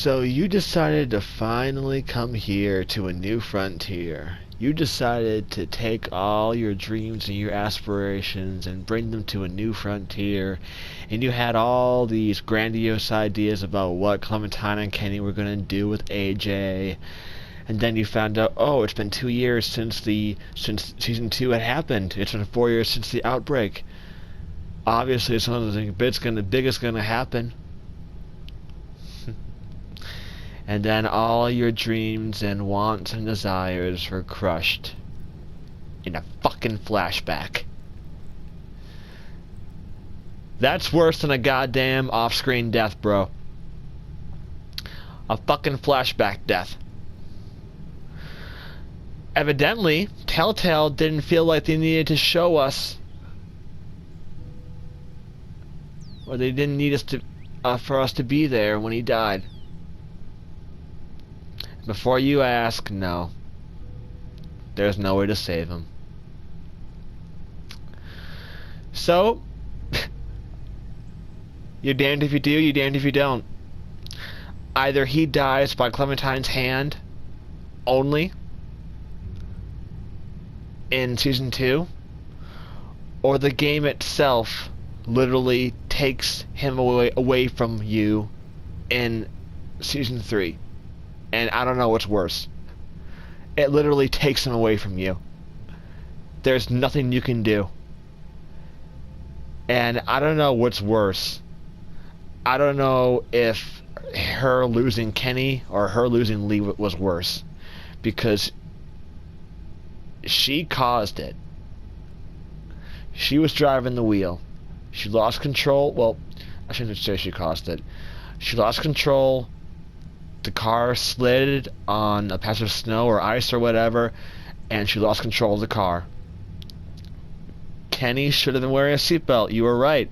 So you decided to finally come here to a new frontier. You decided to take all your dreams and your aspirations and bring them to a new frontier. And you had all these grandiose ideas about what Clementine and Kenny were going to do with AJ. And then you found out, oh, it's been 2 years since season 2 had happened. It's been 4 years since the outbreak. Obviously, something big is gonna happen. And then all your dreams and wants and desires were crushed in a fucking flashback. That's worse than a goddamn off-screen death, bro. A fucking flashback death. Evidently, Telltale didn't feel like they needed to show us, or they didn't need us to, for us to be there when he died. Before you ask, no. There's no way to save him. So, you're damned if you do, you're damned if you don't. Either he dies by Clementine's hand only in season 2, or the game itself literally takes him away from you in season 3. And I don't know what's worse. It literally takes him away from you. There's nothing you can do. And I don't know what's worse. I don't know if her losing Kenny or her losing Lee was worse. Because she caused it. She was driving the wheel. She lost control. Well, I shouldn't say she caused it. She lost control. The car slid on a patch of snow or ice or whatever, and she lost control of the car. Kenny should have been wearing a seatbelt. You were right.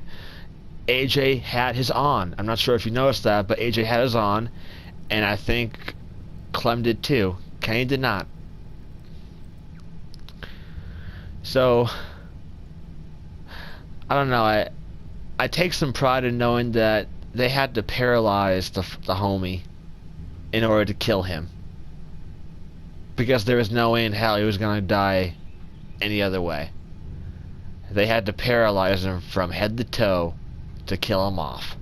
AJ had his on. I'm not sure if you noticed that, but AJ had his on, and I think Clem did too. Kenny did not. So, I don't know. I take some pride in knowing that they had to paralyze the homie in order to kill him, because there was no way in hell he was going to die any other way. They had to paralyze him from head to toe to kill him off.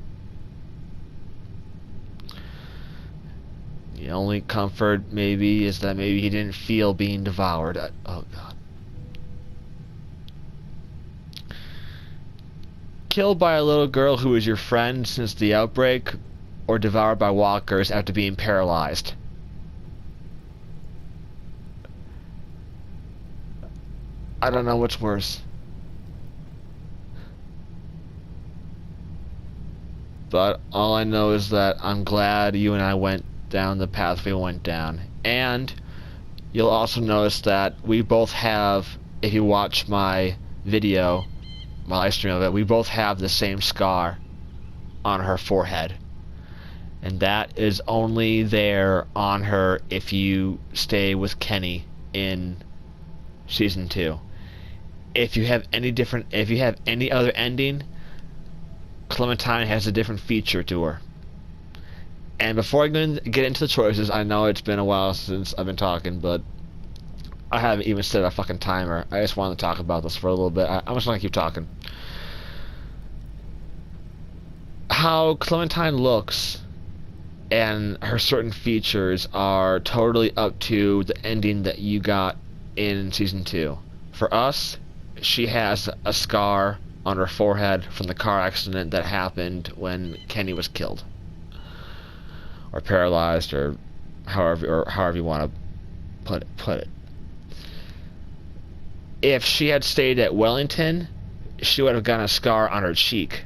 The only comfort maybe is that maybe he didn't feel being devoured. Oh god. Killed by a little girl who was your friend since the outbreak, or devoured by walkers after being paralyzed. I don't know what's worse. But all I know is that I'm glad you and I went down the path we went down. And you'll also notice that we both have, if you watch my video, my live stream of it, we both have the same scar on her forehead. And that is only there on her if you stay with Kenny in season 2. If you have any other ending, Clementine has a different feature to her. And before I get into the choices, I know it's been a while since I've been talking, but I haven't even set a fucking timer. I just wanted to talk about this for a little bit. I'm just gonna keep talking. How Clementine looks and her certain features are totally up to the ending that you got in season 2. For us, she has a scar on her forehead from the car accident that happened when Kenny was killed, or paralyzed, or however you want to put it. If she had stayed at Wellington, she would have gotten a scar on her cheek,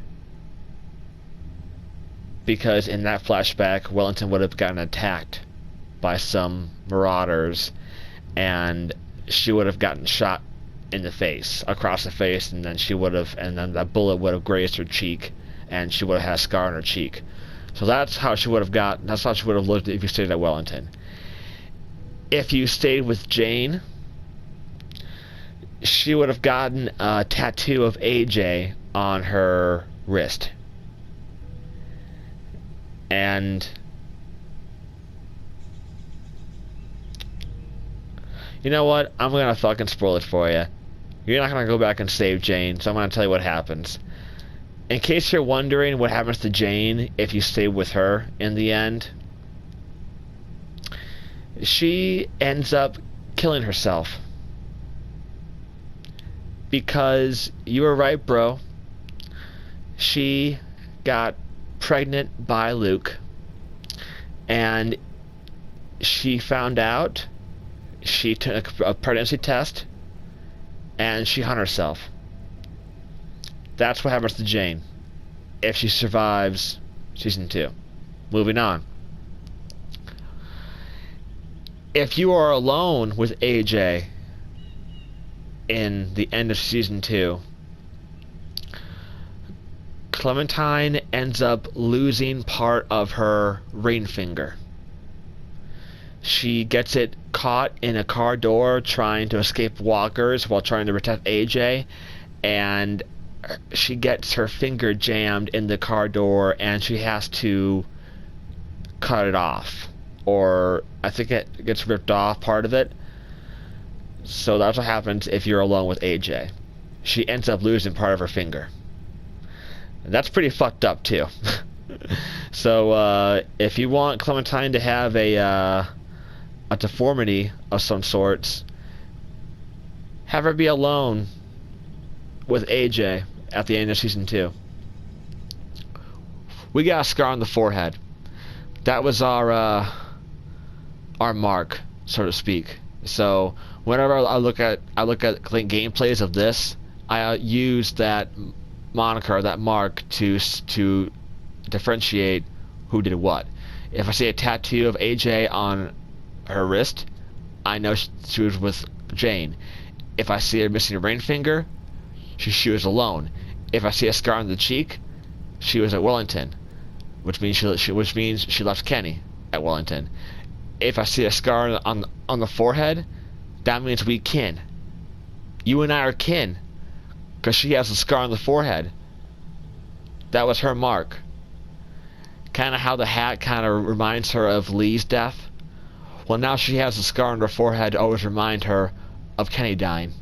because in that flashback, Wellington would have gotten attacked by some marauders, and she would have gotten shot in the face, across the face, and then that bullet would have grazed her cheek, and she would have had a scar on her cheek. So that's how she would have looked if you stayed at Wellington. If you stayed with Jane, she would have gotten a tattoo of AJ on her wrist. And You know what? I'm gonna fucking spoil it for you. You're not gonna go back and save Jane, so I'm gonna tell you what happens. In case you're wondering what happens to Jane if you stay with her in the end, she ends up killing herself. Because you were right, bro. She got pregnant by Luke, and she found out, she took a pregnancy test, and she hung herself. That's what happens to Jane if she survives season 2. Moving on. If you are alone with AJ in the end of season 2, Clementine ends up losing part of her ring finger. She gets it caught in a car door trying to escape walkers while trying to protect AJ, and she gets her finger jammed in the car door and she has to cut it off. Or I think it gets ripped off, part of it. So that's what happens if you're alone with AJ. She ends up losing part of her finger. And that's pretty fucked up too. So if you want Clementine to have a deformity of some sorts, have her be alone with AJ at the end of season 2. We got a scar on the forehead. That was our mark, so to speak. So whenever I look at gameplays of this, I use that moniker, that mark, to differentiate who did what. If I see a tattoo of AJ on her wrist, I know she was with Jane. If I see her missing a ring finger, she was alone. If I see a scar on the cheek, she was at Wellington, which means she left Kenny at Wellington. If I see a scar on the forehead, that means we kin. You and I are kin, because she has a scar on the forehead. That was her mark. Kind of how the hat kind of reminds her of Lee's death. Well, now she has a scar on her forehead to always remind her of Kenny dying.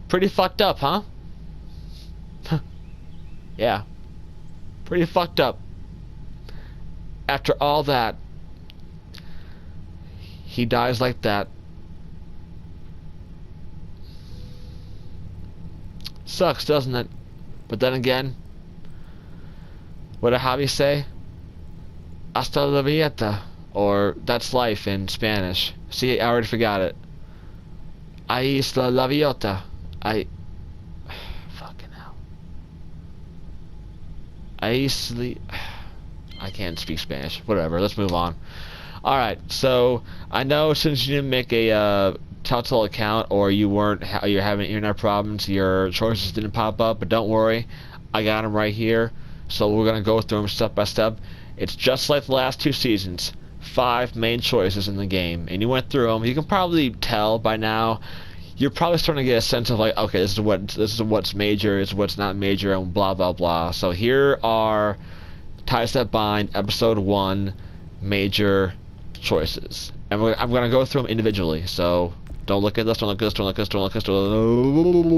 Pretty fucked up, huh? Yeah. Pretty fucked up. After all that, he dies like that. Sucks, doesn't it? But then again, what did Javi say? Hasta la vista, or that's life in Spanish. See, I already forgot it. Ahí está la viota. Fucking hell. I can't speak Spanish. Whatever, let's move on. Alright, so I know since you didn't make a Telltale account, or you're having internet problems, your choices didn't pop up, but don't worry, I got them right here. So we're gonna go through them step by step. It's just like the last 2 seasons. 5 main choices in the game, and you went through them. You can probably tell by now. You're probably starting to get a sense of like, okay, this is what's major, this is what's not major, and blah blah blah. So here are Ties That Bind, episode 1, major choices, and I'm gonna go through them individually. So don't look at this, don't look at this, don't look at this, don't look at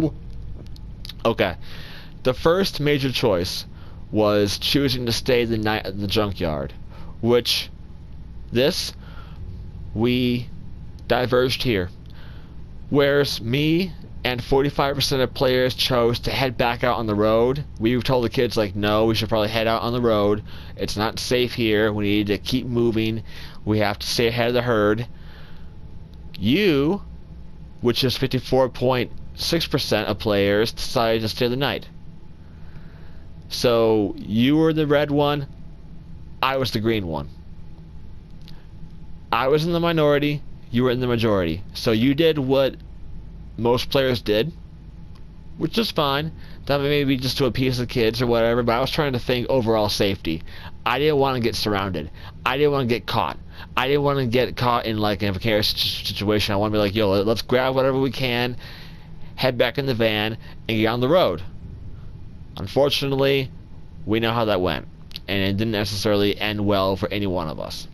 this. Okay, the first major choice was choosing to stay the night at the junkyard, which we diverged here. Whereas me and 45% of players chose to head back out on the road, we told the kids, like, no, we should probably head out on the road. It's not safe here. We need to keep moving. We have to stay ahead of the herd. You, which is 54.6% of players, decided to stay the night. So you were the red one, I was the green one. I was in the minority, you were in the majority. So you did what most players did, which is fine. That may be just to appease the kids or whatever, but I was trying to think overall safety. I didn't want to get surrounded. I didn't want to get caught. I didn't want to get caught in like a precarious situation. I want to be like, yo, let's grab whatever we can, head back in the van, and get on the road. Unfortunately, we know how that went, and it didn't necessarily end well for any one of us.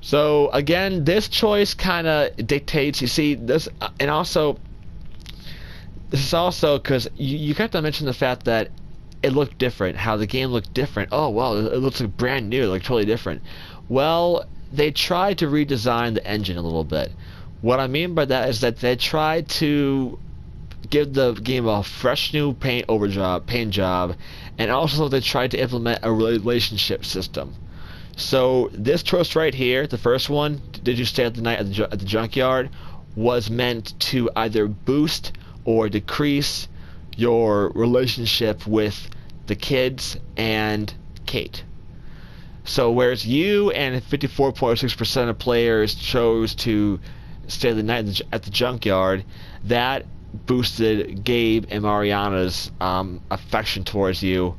So again, this choice kind of dictates. You see this, and also this is also because you got to mention the fact that it looked different. How the game looked different. Oh wow, it looks like brand new, like totally different. Well, they tried to redesign the engine a little bit. What I mean by that is that they tried to give the game a fresh new paint job, and also they tried to implement a relationship system. So this choice right here, the first one, did you stay at the night at the junkyard, was meant to either boost or decrease your relationship with the kids and Kate. So whereas you and 54.6% of players chose to stay the night at the junkyard, that boosted Gabe and Mariana's affection towards you,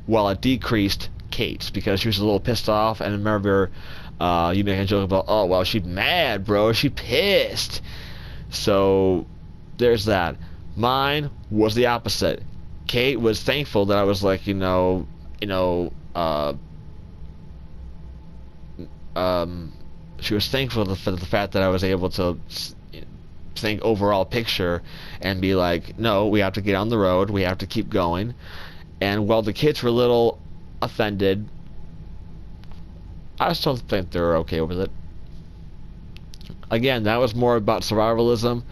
while it decreased Kate's because she was a little pissed off. And remember, you making a joke about, oh well, she's mad, bro, she pissed. So there's that. Mine was the opposite. Kate was thankful that I was like, she was thankful for the fact that I was able to think overall picture and be like, no, we have to get on the road, we have to keep going. And while the kids were a little offended, I still think they were okay with it. Again, that was more about survivalism,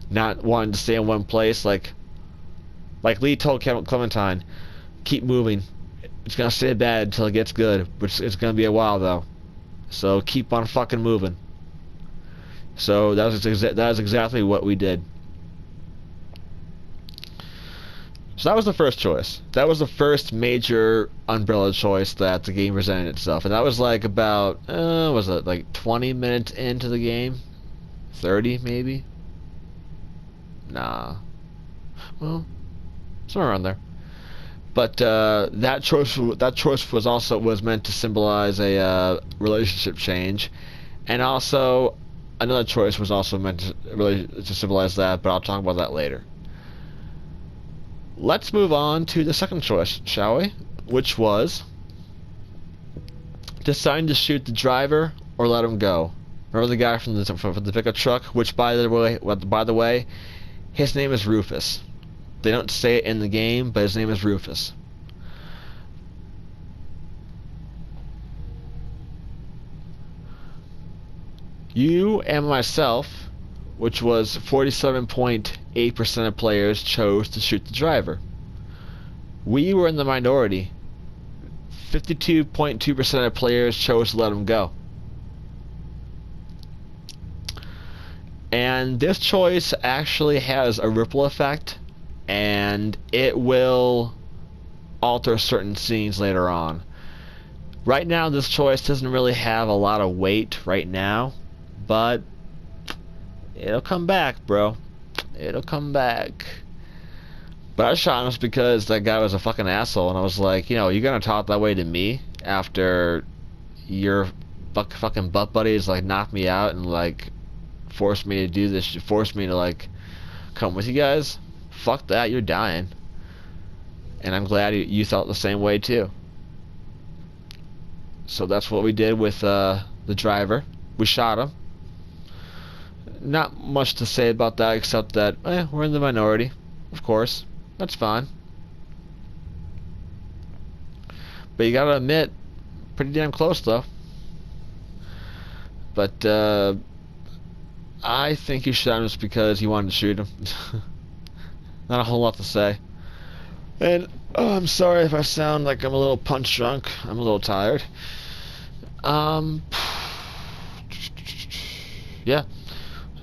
not wanting to stay in one place. Like Lee told Clementine, keep moving. It's gonna stay bad until it gets good, but it's gonna be a while though. So keep on fucking moving. So that was exactly what we did. So that was the first choice. That was the first major Umbrella choice that the game presented itself, and that was like about was it like 20 minutes into the game, 30 maybe? Nah. Well, somewhere around there. But that choice was meant to symbolize a relationship change, and also another choice was also meant to symbolize that. But I'll talk about that later. Let's move on to the second choice, shall we? Which was deciding to shoot the driver or let him go. Remember the guy from the pickup truck? Which, by the way, his name is Rufus. They don't say it in the game, but his name is Rufus. You and myself, which was 47.8% of players, chose to shoot the driver. We were in the minority. 52.2% of players chose to let him go. And this choice actually has a ripple effect, and it will alter certain scenes later on. Right now, this choice doesn't really have a lot of weight right now, but it'll come back, bro. It'll come back. But I shot him because that guy was a fucking asshole, and I was like, you're gonna talk that way to me after your fucking butt buddies like knocked me out and like forced me to do this, forced me to like come with you guys? Fuck that, you're dying. And I'm glad you felt the same way too. So that's what we did with the driver. We shot him. Not much to say about that except that we're in the minority, of course. That's fine. But you gotta admit, pretty damn close though. But I think you shot him just because you wanted to shoot him. Not a whole lot to say. And I'm sorry if I sound like I'm a little punch drunk. I'm a little tired. Yeah.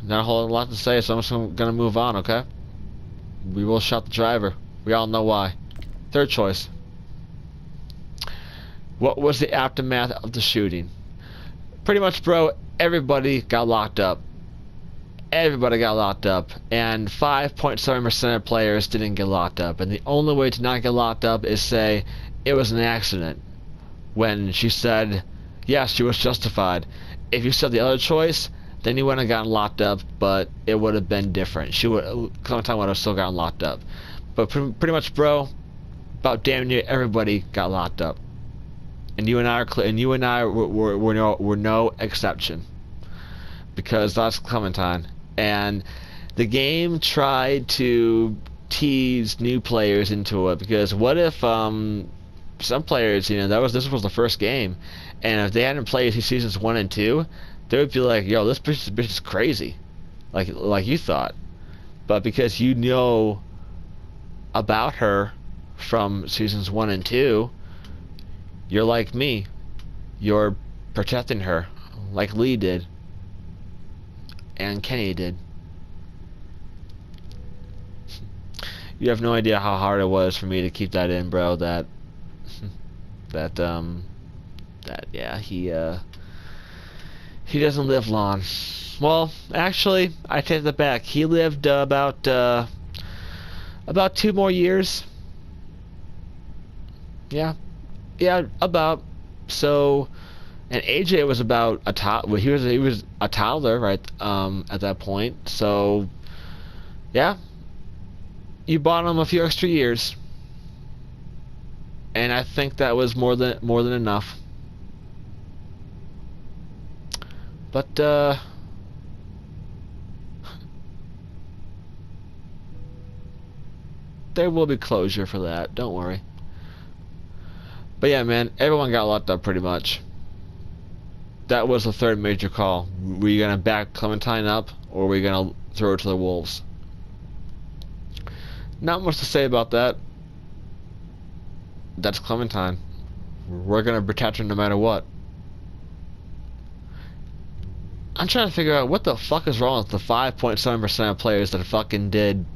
Not a whole lot to say, so I'm just gonna move on, okay? We will shot the driver. We all know why. Third choice. What was the aftermath of the shooting? Pretty much, bro, everybody got locked up. Everybody got locked up, and 5.7% of players didn't get locked up. And the only way to not get locked up is say it was an accident. When she said, yes, she was justified. If you said the other choice, then you wouldn't have gotten locked up, but it would have been different. Clementine would have still gotten locked up. But pretty much, bro, about damn near everybody got locked up. and you and I were no exception, because that's Clementine. And the game tried to tease new players into it, because what if some players, this was the first game, and if they hadn't played seasons 1 and 2, they would be like, yo, this bitch is crazy, like you thought. But because you know about her from seasons 1 and 2, you're like me. You're protecting her, like Lee did, and Kenny did. You have no idea how hard it was for me to keep that in, bro. Yeah, he doesn't live long. Well, actually, I take that back. He lived about 2 more years. Yeah, about. So, and AJ was about he was a toddler, right? At that point. So, yeah, you bought him a few extra years, and I think that was more than enough. But there will be closure for that. Don't worry. But yeah, man, everyone got locked up pretty much. That was the third major call. Were you gonna back Clementine up, or were you gonna throw her to the wolves? Not much to say about that. That's Clementine. We're gonna protect her no matter what. I'm trying to figure out what the fuck is wrong with the 5.7% of players that fucking didn't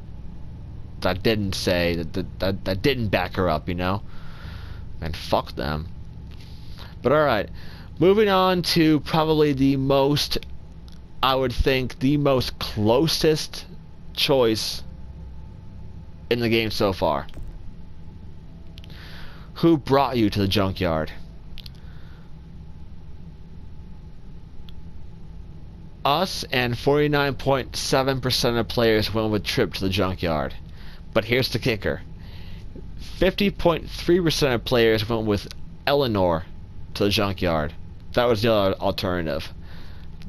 say that didn't back her up, And fuck them. But alright, moving on to probably the most, I would think, the most closest choice in the game so far. Who brought you to the junkyard? Us, and 49.7% of players went with Trip to the junkyard. But here's the kicker. 50.3% of players went with Eleanor to the junkyard. That was the other alternative.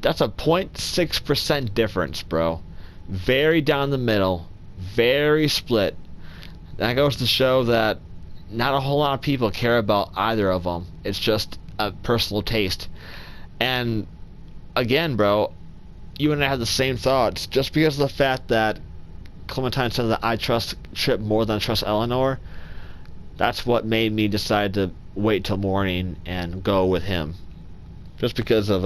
That's a 0.6% difference, bro. Very down the middle. Very split. That goes to show that not a whole lot of people care about either of them. It's just a personal taste. And again, bro, you and I have the same thoughts. Just because of the fact that Clementine said that I trust Trip more than I trust Eleanor, that's what made me decide to wait till morning and go with him. Just because of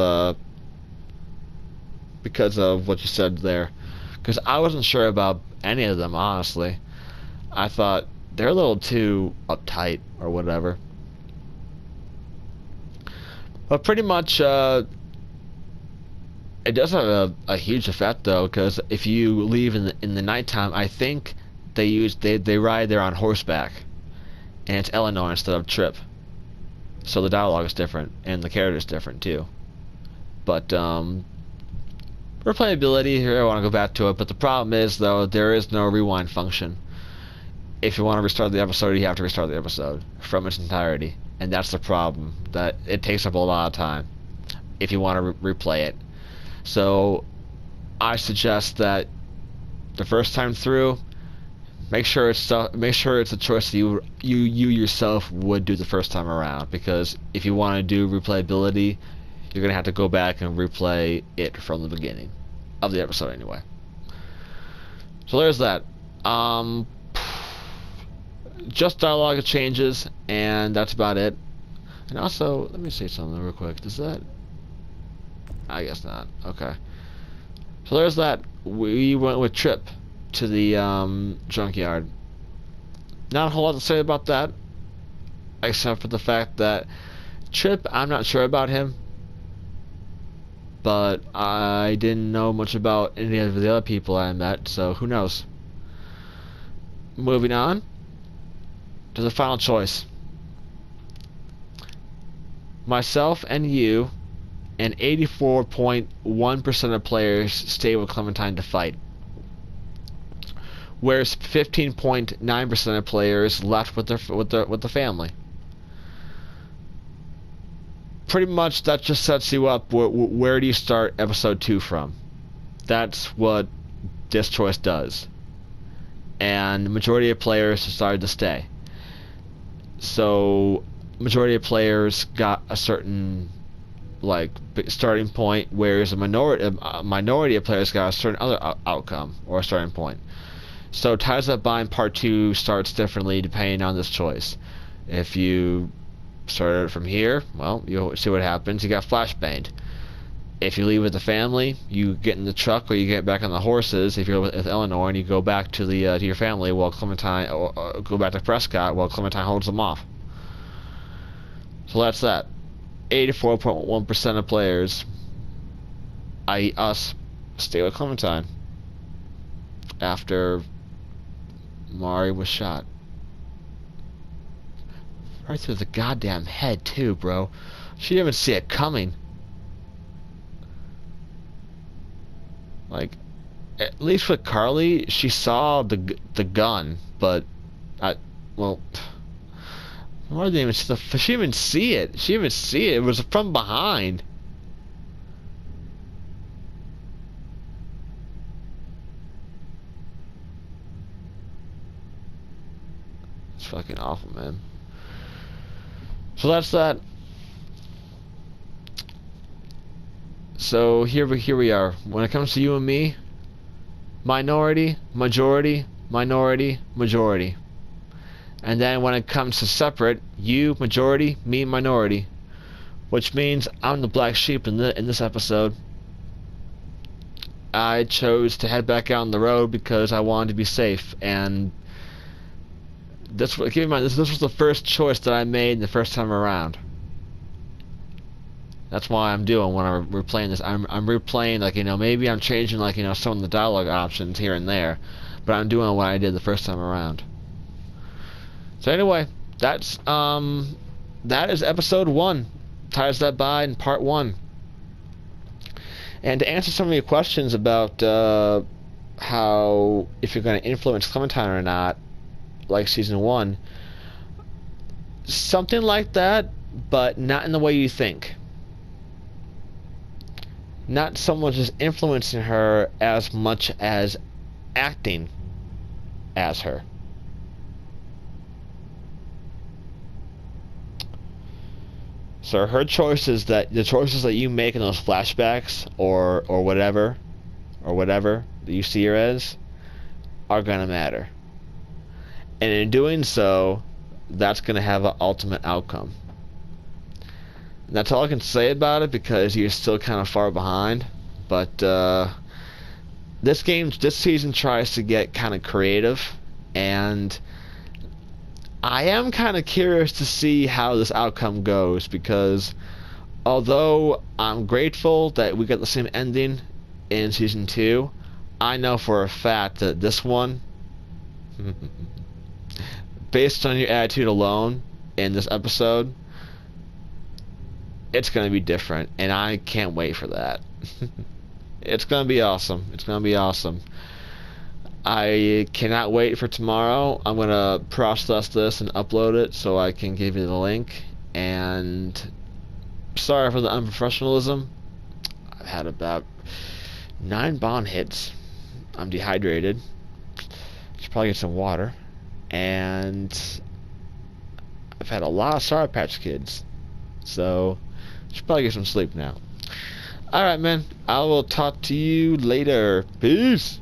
what you said there. Because I wasn't sure about any of them, honestly. I thought they're a little too uptight or whatever. But pretty much, it does have a huge effect though, because if you leave in the nighttime, I think they ride there on horseback, and it's Eleanor instead of Trip. So the dialogue is different, and the character is different too. But replayability here, I want to go back to it. But the problem is though, there is no rewind function. If you want to restart the episode, you have to restart the episode from its entirety, and that's the problem. That it takes up a lot of time if you want to replay it. So I suggest that the first time through, make sure it's a choice that you yourself would do the first time around, because if you want to do replayability, you're gonna have to go back and replay it from the beginning of the episode anyway. So there's that. Just dialogue changes, and that's about it. And also, let me say something real quick. Does that? I guess not. Okay. So there's that. We went with Trip to the junkyard. Not a whole lot to say about that, except for the fact that Trip, I'm not sure about him, but I didn't know much about any of the other people I met, so who knows. Moving on to the final choice. Myself and you, and 84.1% of players stay with Clementine to fight, whereas 15.9% of players left with the family. pretty much that just sets you up. Where do you start episode 2 from? That's what this choice does. And the majority of players decided to stay. So, majority of players got a certain starting point, whereas a minority of players got a certain other outcome or a starting point. So, Ties That Bind Part 2 starts differently depending on this choice. If you started from here, well, you'll see what happens. You got flashbanged. If you leave with the family, you get in the truck or you get back on the horses. If you're with Eleanor and you go back to the to your family while Clementine, or go back to Prescott while Clementine holds them off. So that's that. 84.1% of players, i.e. us, stay with Clementine after Mari was shot. Right through the goddamn head too, bro. She didn't even see it coming. Like, at least with Carly, she saw the gun, but Mari didn't even see she didn't even see it. She didn't even see it. It was from behind. It's fucking awful, man. So that's that. So here we are. When it comes to you and me, minority, majority, minority, majority. And then when it comes to separate, you, majority, me, minority. Which means I'm the black sheep in this episode. I chose to head back out on the road because I wanted to be safe. And keep in mind, this was the first choice that I made the first time around. That's why I'm doing when I'm replaying this. I'm replaying, like, maybe I'm changing, like, some of the dialogue options here and there, but I'm doing what I did the first time around. So anyway, that is episode 1, Ties That Bind, part 1. And to answer some of your questions about how, if you're going to influence Clementine or not, like season 1, something like that, but not in the way you think. Not someone just influencing her as much as acting as her. So her choices, the choices that you make in those flashbacks or whatever that you see her as, are gonna matter. And in doing so, that's gonna have an ultimate outcome. And that's all I can say about it because you're still kind of far behind. But this season tries to get kind of creative, and I am kind of curious to see how this outcome goes, because although I'm grateful that we got the same ending in season 2, I know for a fact that this one, based on your attitude alone in this episode, it's going to be different, and I can't wait for that. It's going to be awesome. It's going to be awesome. I cannot wait for tomorrow. I'm going to process this and upload it so I can give you the link. And sorry for the unprofessionalism. I've had about 9 bond hits. I'm dehydrated. Should probably get some water. And I've had a lot of Sour Patch Kids. So should probably get some sleep now. Alright, man. I will talk to you later. Peace.